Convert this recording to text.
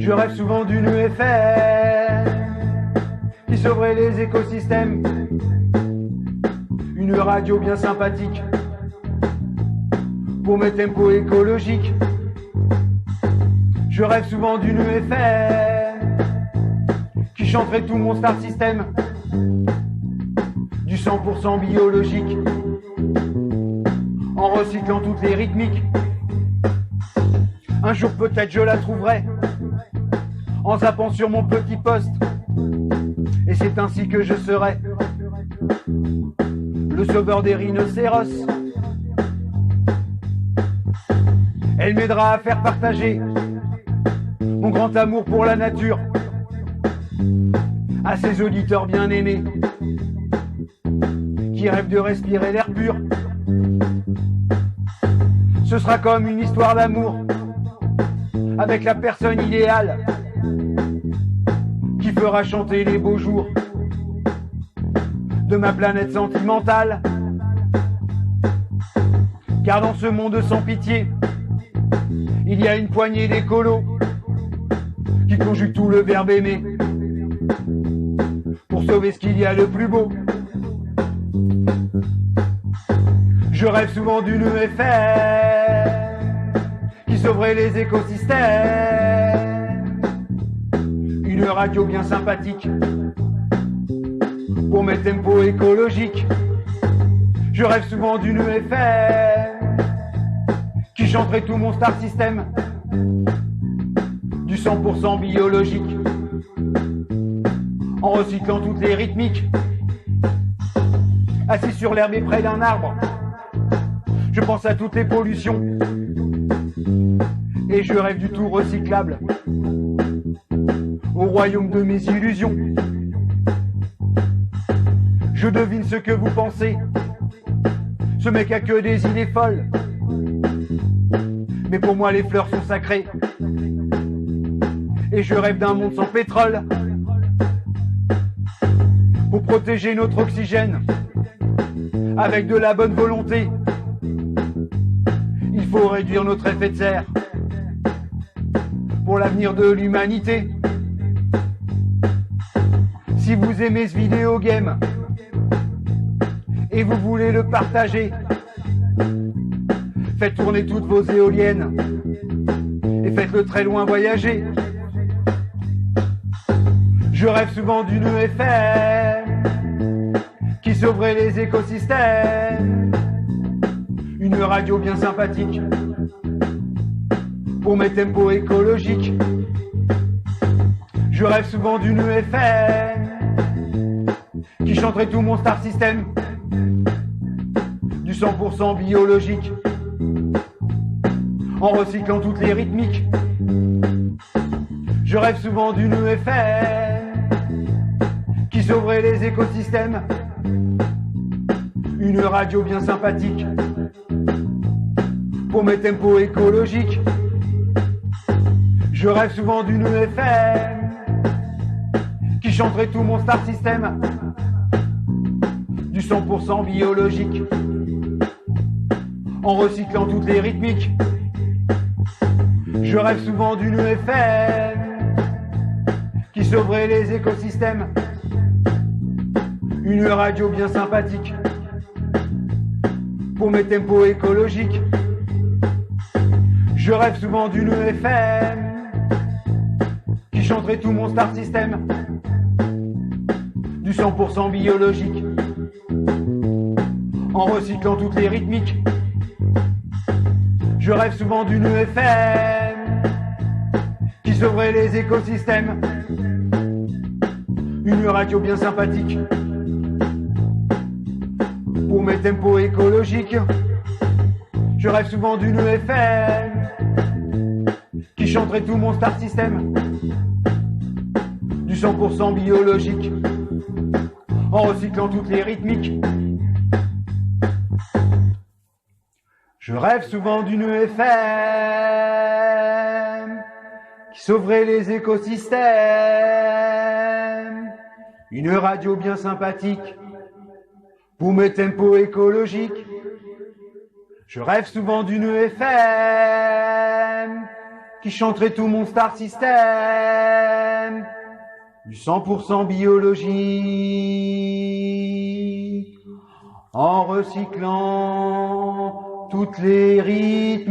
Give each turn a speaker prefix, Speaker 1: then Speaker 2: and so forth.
Speaker 1: Je rêve souvent d'une FM qui sauverait les écosystèmes. Une radio bien sympathique pour mes tempos écologiques. Je rêve souvent d'une FM qui chanterait tout mon star system. Du 100% biologique en recyclant toutes les rythmiques. Un jour peut-être je la trouverai en zappant sur mon petit poste. Et c'est ainsi que je serai le sauveur des rhinocéros. Elle m'aidera à faire partager mon grand amour pour la nature à ses auditeurs bien aimés qui rêvent de respirer l'air pur. Ce sera comme une histoire d'amour avec la personne idéale qui fera chanter les beaux jours de ma planète sentimentale. Car dans ce monde sans pitié, il y a une poignée d'écolos qui conjuguent tout le verbe aimer pour sauver ce qu'il y a de plus beau. Je rêve souvent d'une FM qui sauverait les écosystèmes. Une radio bien sympathique pour mes tempos écologiques. Je rêve souvent d'une FM qui chanterait tout mon star system. Du 100% biologique en recyclant toutes les rythmiques. Assis sur l'herbe et près d'un arbre, je pense à toutes les pollutions et je rêve du tout recyclable au royaume de mes illusions. Je devine ce que vous pensez, ce mec a que des idées folles, mais pour moi les fleurs sont sacrées et je rêve d'un monde sans pétrole. Pour protéger notre oxygène avec de la bonne volonté, il faut réduire notre effet de serre pour l'avenir de l'humanité. Si vous aimez ce vidéo game et vous voulez le partager, faites tourner toutes vos éoliennes et faites-le très loin voyager. Je rêve souvent d'une FM qui sauverait les écosystèmes. Une radio bien sympathique pour mes tempos écologiques. Je rêve souvent d'une FM qui chanterait tout mon star system. Du 100% biologique en recyclant toutes les rythmiques. Je rêve souvent d'une FM qui sauverait les écosystèmes. Une radio bien sympathique pour mes tempos écologiques. Je rêve souvent d'une FM qui chanterait tout mon star system. Du 100% biologique en recyclant toutes les rythmiques. Je rêve souvent d'une FM qui sauverait les écosystèmes. Une radio bien sympathique pour mes tempos écologiques. Je rêve souvent d'une FM qui chanterait tout mon star system. Du 100% biologique en recyclant toutes les rythmiques. Je rêve souvent d'une FM qui sauverait les écosystèmes. Une radio bien sympathique pour mes tempos écologiques. Je rêve souvent d'une FM qui chanterait tout mon star system. Du 100% biologique en recyclant toutes les rythmiques. Je rêve souvent d'une FM qui sauverait les écosystèmes. Une radio bien sympathique pour mes tempos écologiques. Je rêve souvent d'une FM qui chanterait tout mon star system, du 100% biologique, en recyclant toutes les rythmiques.